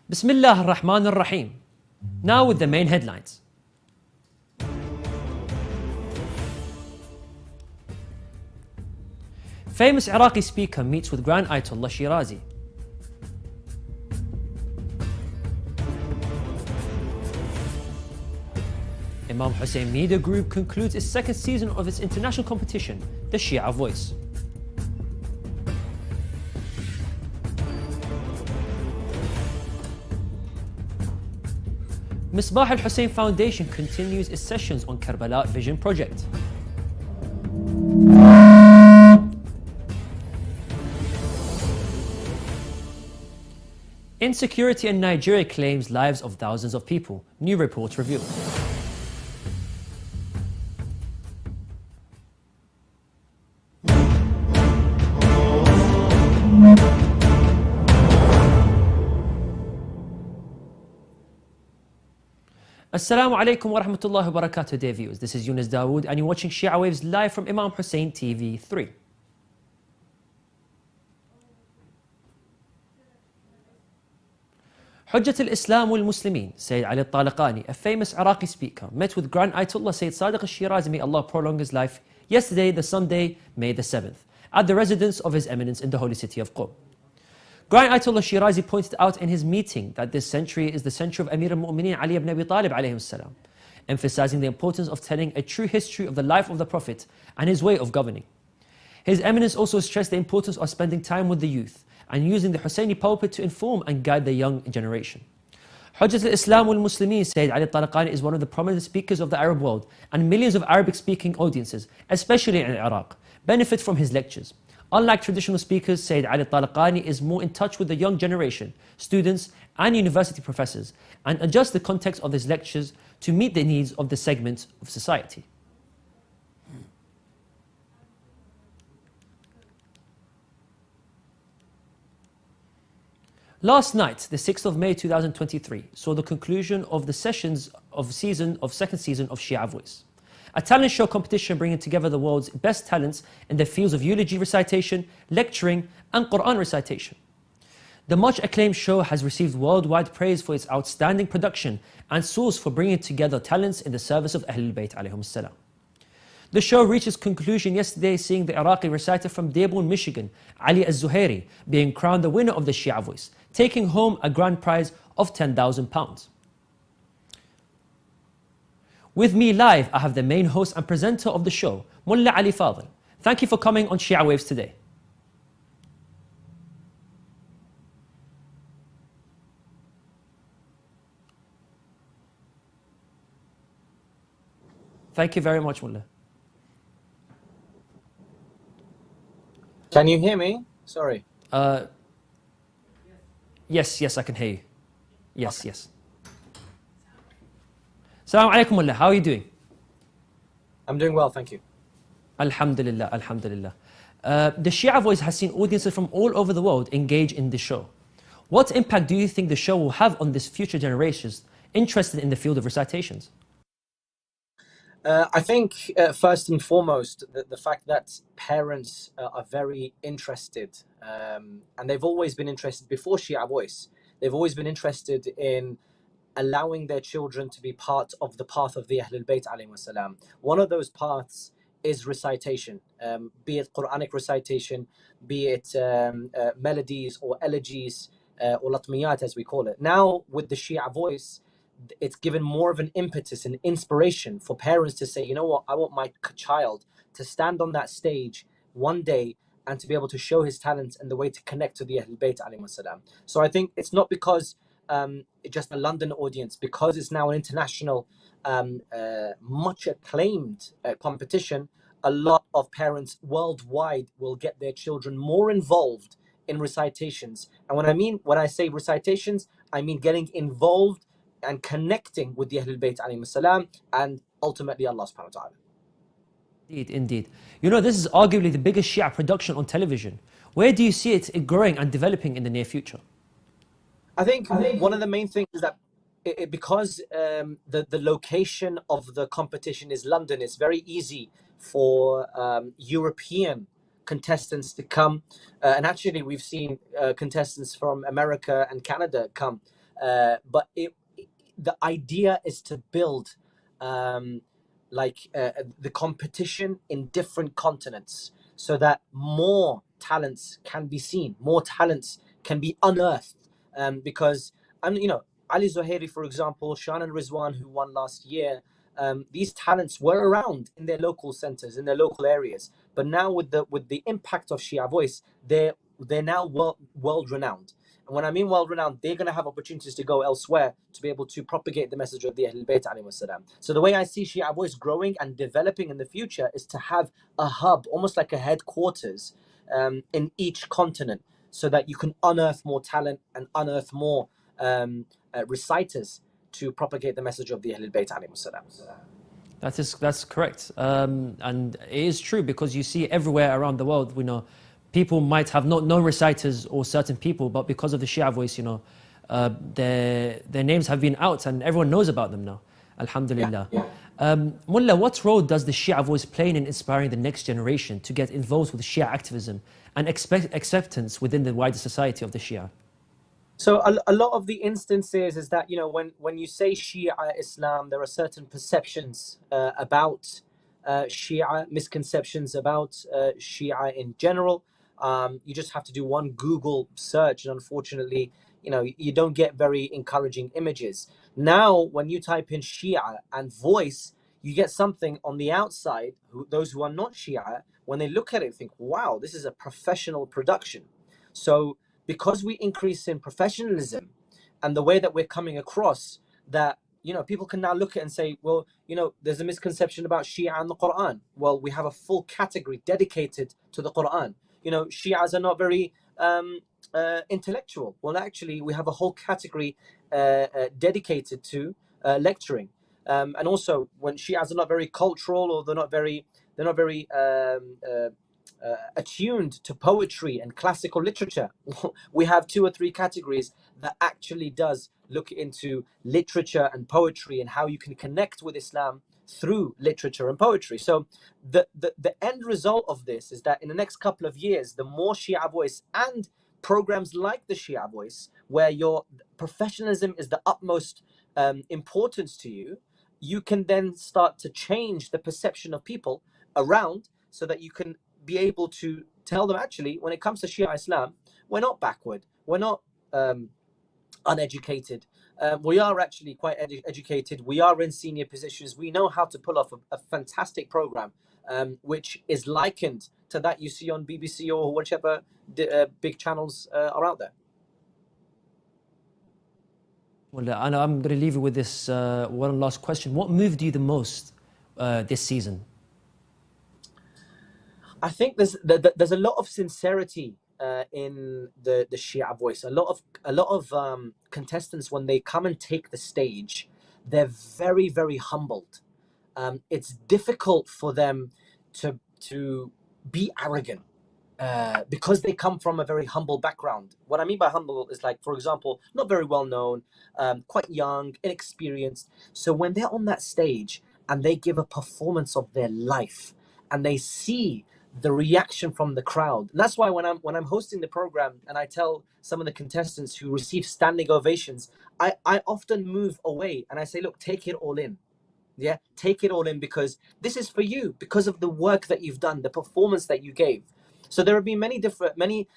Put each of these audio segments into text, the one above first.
Bismillah ar-Rahman ar-Rahim. Now with the main headlines. Famous Iraqi speaker meets with Grand Ayatollah Shirazi. Imam Hussein Media Group concludes its second season of its international competition, the Shia Voice. Misbah al-Hussein Foundation continues its sessions on Karbala Vision Project. Insecurity in Nigeria claims lives of thousands of people, new reports reveal. Assalamu alaikum wa rahmatullahi wa barakatuh, dear viewers. This is Yunus Dawood and you're watching Shia Waves live from Imam Hussein TV 3. Hujjat al-Islam wal-Muslimin, Sayyid Ali al-Talaqani, a famous Iraqi speaker, met with Grand Ayatollah Sayyid Sadiq al-Shirazi, may Allah prolong his life, yesterday, the Sunday, May the 7th, at the residence of His Eminence in the holy city of Qom. Grand Ayatollah Shirazi pointed out in his meeting that this century is the century of Amir al-Mu'mineen Ali ibn Abi Talib alayhi salam, emphasizing the importance of telling a true history of the life of the Prophet and his way of governing. His Eminence also stressed the importance of spending time with the youth and using the Husseini pulpit to inform and guide the young generation. Hujjat al-Islam wal-Muslimin, Sayyid Ali al-Talaqani, is one of the prominent speakers of the Arab world, and millions of Arabic-speaking audiences, especially in Iraq, benefit from his lectures. Unlike traditional speakers, Sayyid Ali al-Talaqani is more in touch with the young generation, students and university professors, and adjusts the context of his lectures to meet the needs of the segments of society. Last night, the 6th of May 2023, saw the conclusion of the second season of Shia Voice, a talent show competition bringing together the world's best talents in the fields of eulogy recitation, lecturing and Quran recitation. The much acclaimed show has received worldwide praise for its outstanding production and source for bringing together talents in the service of Ahlul Bayt alayhim salam. The show reached its conclusion yesterday, seeing the Iraqi reciter from Dearborn, Michigan, Ali al-Zuhairi, being crowned the winner of the Shia Voice, taking home a grand prize of £10,000. With me live, I have the main host and presenter of the show, Mullah Ali Fadil. Thank you for coming on Shia Waves today. Thank you very much, Mullah. Can you hear me? Sorry. Yes, I can hear you. Yes, okay. Yes. Assalamu alaikum, Mullah. How are you doing? I'm doing well, thank you. Alhamdulillah, alhamdulillah. The Shia Voice has seen audiences from all over the world engage in the show. What impact do you think the show will have on this future generations interested in the field of recitations? I think first and foremost, the fact that parents are very interested, and they've always been interested before Shia Voice, they've always been interested in allowing their children to be part of the path of the Ahlul Bayt alayhim salam. One of those paths is recitation, be it Quranic recitation, be it melodies or elegies or latmiyat as we call it. Now with the Shia Voice, it's given more of an impetus and inspiration for parents to say, you know what, I want my child to stand on that stage one day and to be able to show his talents and the way to connect to the Ahlul Bayt alayhim salam. So I think it's not because just a London audience, because it's now an international, much acclaimed competition, a lot of parents worldwide will get their children more involved in recitations. And when I say recitations, I mean getting involved and connecting with the Ahlul Bayt alayhim salam and ultimately Allah subhanahu wa ta'ala. Indeed. You know, this is arguably the biggest Shia production on television. Where do you see it growing and developing in the near future? I think one of the main things is that because the location of the competition is London, it's very easy for European contestants to come. And actually, we've seen contestants from America and Canada come. But the idea is to build the competition in different continents, so that more talents can be seen, more talents can be unearthed. Because Ali Zuhairi, for example, Shan and Rizwan, who won last year, these talents were around in their local centers, in their local areas. But now with the impact of Shia Voice, they're now world renowned. And when I mean world renowned, they're going to have opportunities to go elsewhere to be able to propagate the message of the Ahlul Bayt alayhi wasalam. So the way I see Shia Voice growing and developing in the future is to have a hub, almost like a headquarters, in each continent, so that you can unearth more talent and unearth more reciters to propagate the message of the Ahlul Bayt alayhi wasalam. That's correct, and it is true, because you see everywhere around the world, we know people might have not known reciters or certain people, but because of the Shia Voice, their names have been out and everyone knows about them now. Alhamdulillah. Yeah. Mullah, what role does the Shia Voice play in inspiring the next generation to get involved with Shia activism and acceptance within the wider society of the Shia? So a lot of the instances is that, when you say Shia Islam, there are certain perceptions about Shia, misconceptions about Shia in general. You just have to do one Google search, and unfortunately, you don't get very encouraging images. Now, when you type in Shia and voice, you get something on the outside. Those who are not Shia, when they look at it, think, wow, this is a professional production. So because we increase in professionalism and the way that we're coming across, that people can now look at it and say, well, there's a misconception about Shia and the Quran. Well, we have a full category dedicated to the Quran. Shias are not very intellectual. Well, actually, we have a whole category dedicated to lecturing. And also, when Shias are not very cultural, or they're not very attuned to poetry and classical literature, we have 2 or 3 categories that actually does look into literature and poetry and how you can connect with Islam through literature and poetry. So the end result of this is that in the next couple of years, the more Shia Voice and programs like the Shia Voice, where your professionalism is the utmost importance to you, you can then start to change the perception of people around, so that you can be able to tell them, actually, when it comes to Shia Islam, we're not backward, we're not uneducated. We are actually quite educated. We are in senior positions. We know how to pull off a fantastic program, which is likened to that you see on BBC or whichever big channels are out there. Well, I'm going to leave you with this one last question. What moved you the most this season? I think there's a lot of sincerity in the Shia Voice. A lot of contestants, when they come and take the stage, they're very, very humbled. It's difficult for them to be arrogant because they come from a very humble background. What I mean by humble is, like, for example, not very well known, quite young, inexperienced. So when they're on that stage and they give a performance of their life, and they see the reaction from the crowd. And that's why when I'm hosting the program and I tell some of the contestants who receive standing ovations, I often move away and I say, look, take it all in. Yeah, take it all in, because this is for you, because of the work that you've done, the performance that you gave. So there have been many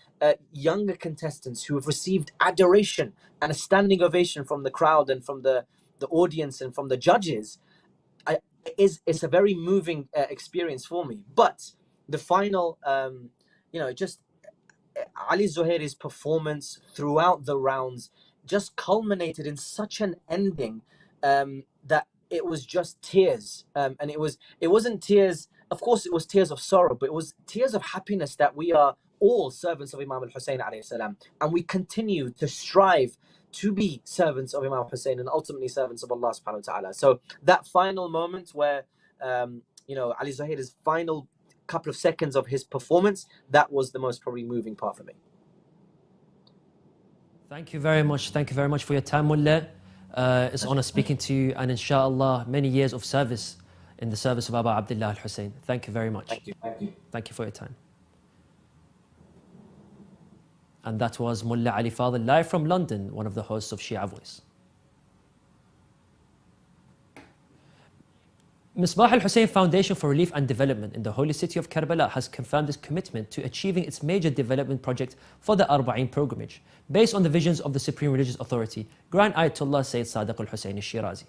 younger contestants who have received adoration and a standing ovation from the crowd and from the audience and from the judges. It's a very moving experience for me. But the final, just Ali Zuhairi's performance throughout the rounds just culminated in such an ending that it was just tears. And it wasn't tears, of course it was tears of sorrow, but it was tears of happiness that we are all servants of Imam Hussein alayhi salam, and we continue to strive to be servants of Imam Hussein and ultimately servants of Allah subhanahu wa ta'ala. So that final moment where Ali Zuhairi's final couple of seconds of his performance, that was the most probably moving part for me. Thank you very much. Thank you very much for your time, Mullah. It's an honor speaking to you, and inshallah, many years of service in the service of Abu Abdullah al-Hussein. Thank you very much. Thank you. Thank you for your time. And that was Mullah Ali Fadl live from London, one of the hosts of Shia Voice. Misbah al-Hussein Foundation for Relief and Development in the holy city of Karbala has confirmed its commitment to achieving its major development project for the Arba'een pilgrimage, based on the visions of the Supreme Religious Authority, Grand Ayatollah Sayyid Sadiq al-Hussein al-Shirazi.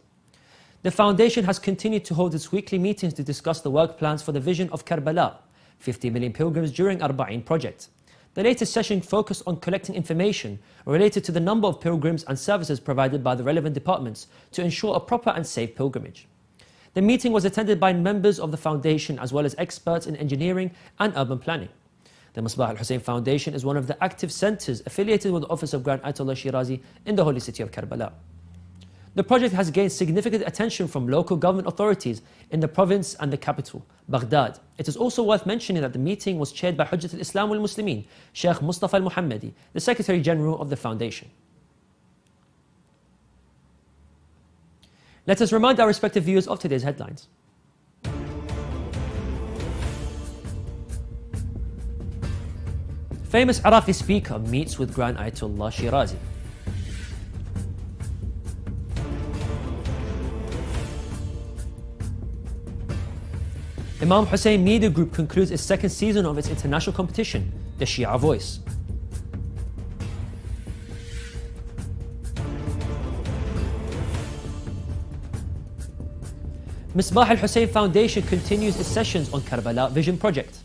The foundation has continued to hold its weekly meetings to discuss the work plans for the vision of Karbala, 50 million pilgrims during Arba'een project. The latest session focused on collecting information related to the number of pilgrims and services provided by the relevant departments to ensure a proper and safe pilgrimage. The meeting was attended by members of the foundation as well as experts in engineering and urban planning. The Misbah al-Hussein Foundation is one of the active centres affiliated with the Office of Grand Ayatollah Shirazi in the holy city of Karbala. The project has gained significant attention from local government authorities in the province and the capital, Baghdad. It is also worth mentioning that the meeting was chaired by Hujjat al-Islam wal-Muslimin, Sheikh Mustafa al-Muhammadi, the Secretary General of the foundation. Let us remind our respective viewers of today's headlines. Famous Iraqi speaker meets with Grand Ayatollah Shirazi. Imam Hussein Media Group concludes its second season of its international competition, the Shia Voice. Misbah al-Hussein Foundation continues its sessions on Karbala Vision Project.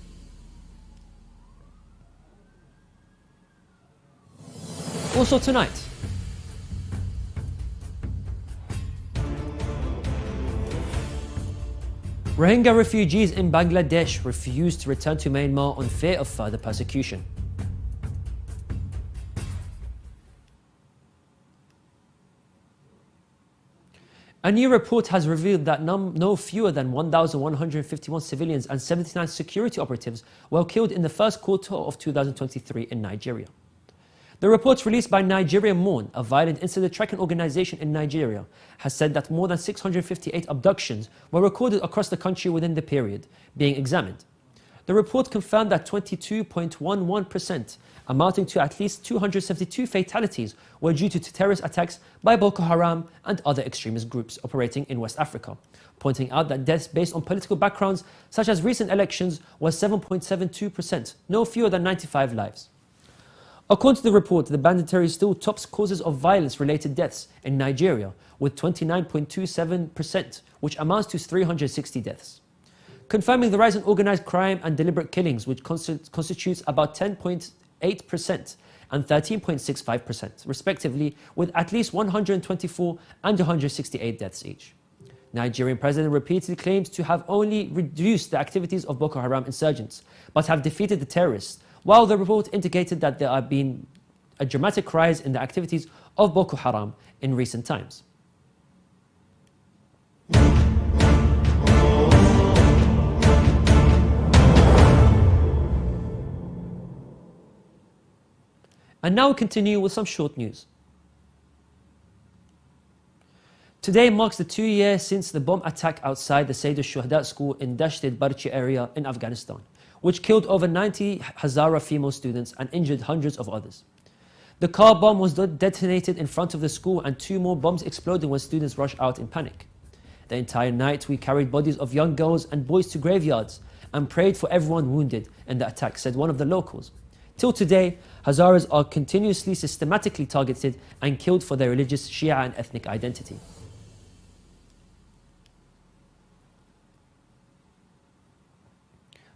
Also tonight, Rohingya refugees in Bangladesh refuse to return to Myanmar on fear of further persecution. A new report has revealed that no fewer than 1,151 civilians and 79 security operatives were killed in the first quarter of 2023 in Nigeria. The report released by Nigerian Mourn, a violent incident tracking organization in Nigeria, has said that more than 658 abductions were recorded across the country within the period being examined. The report confirmed that 22.11%, amounting to at least 272 fatalities, were due to terrorist attacks by Boko Haram and other extremist groups operating in West Africa, pointing out that deaths based on political backgrounds such as recent elections was 7.72%, no fewer than 95 lives. According to the report, the banditry still tops causes of violence-related deaths in Nigeria with 29.27%, which amounts to 360 deaths. Confirming the rise in organized crime and deliberate killings, which constitutes about 10.8% and 13.65%, respectively, with at least 124 and 168 deaths each. Nigerian president repeatedly claims to have only reduced the activities of Boko Haram insurgents, but have defeated the terrorists, while the report indicated that there have been a dramatic rise in the activities of Boko Haram in recent times. And now we continue with some short news. Today marks the 2 years since the bomb attack outside the Sayyid al-Shuhada school in Dasht-e-Barchi area in Afghanistan, which killed over 90 Hazara female students and injured hundreds of others. The car bomb was detonated in front of the school and 2 more bombs exploded when students rushed out in panic. The entire night we carried bodies of young girls and boys to graveyards and prayed for everyone wounded in the attack, said one of the locals. Till today, Hazaras are continuously systematically targeted and killed for their religious, Shia and ethnic identity.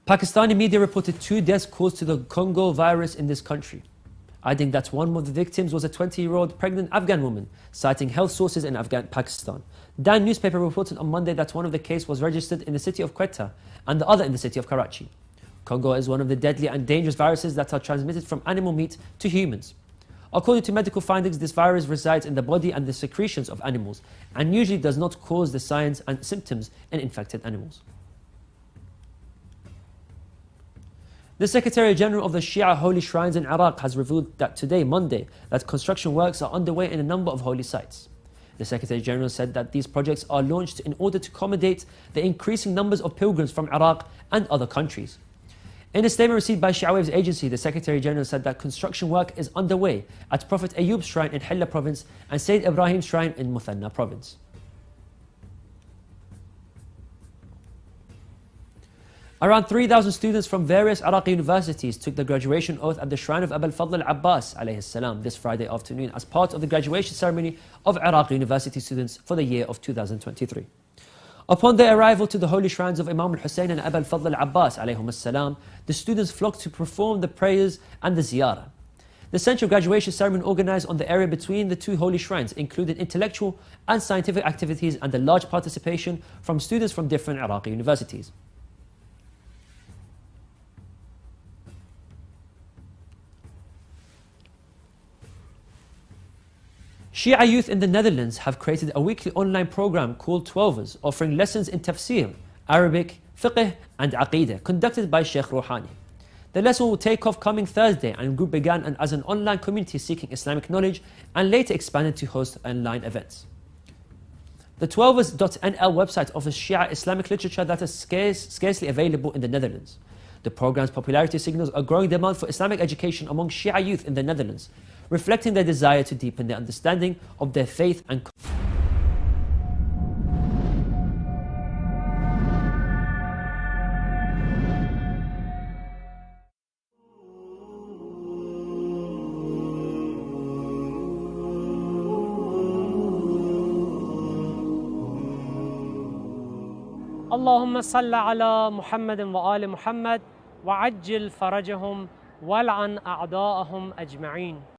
Pakistani media reported 2 deaths caused to the Congo virus in this country, adding that one of the victims was a 20-year-old pregnant Afghan woman, citing health sources in Pakistan. Dan newspaper reported on Monday that one of the cases was registered in the city of Quetta and the other in the city of Karachi. Congo is one of the deadly and dangerous viruses that are transmitted from animal meat to humans. According to medical findings, this virus resides in the body and the secretions of animals and usually does not cause the signs and symptoms in infected animals. The Secretary General of the Shia Holy Shrines in Iraq has revealed that today, Monday, that construction works are underway in a number of holy sites. The Secretary General said that these projects are launched in order to accommodate the increasing numbers of pilgrims from Iraq and other countries. In a statement received by Shia Waves agency, the Secretary General said that construction work is underway at Prophet Ayub's shrine in Hilla province and Sayyid Ibrahim's shrine in Muthanna province. Around 3,000 students from various Iraqi universities took the graduation oath at the shrine of Abul Fadl al-Abbas alayhi salam this Friday afternoon as part of the graduation ceremony of Iraqi university students for the year of 2023. Upon their arrival to the holy shrines of Imam Hussein and Abul Fadl al-Abbas alayhum salam, the students flocked to perform the prayers and the ziyarah. The central graduation ceremony organized on the area between the two holy shrines included intellectual and scientific activities and a large participation from students from different Iraqi universities. Shia youth in the Netherlands have created a weekly online program called 12ers, offering lessons in tafsir, Arabic, fiqh and aqeedah, conducted by Sheikh Rouhani. The lesson will take off coming Thursday, and the group began as an online community seeking Islamic knowledge and later expanded to host online events. The 12ers.nl website offers Shia Islamic literature that is scarcely available in the Netherlands. The program's popularity signals a growing demand for Islamic education among Shia youth in the Netherlands, reflecting their desire to deepen their understanding of their faith and اللهم صل على محمد وآل محمد وعجل فرجهم والعن أعداءهم أجمعين.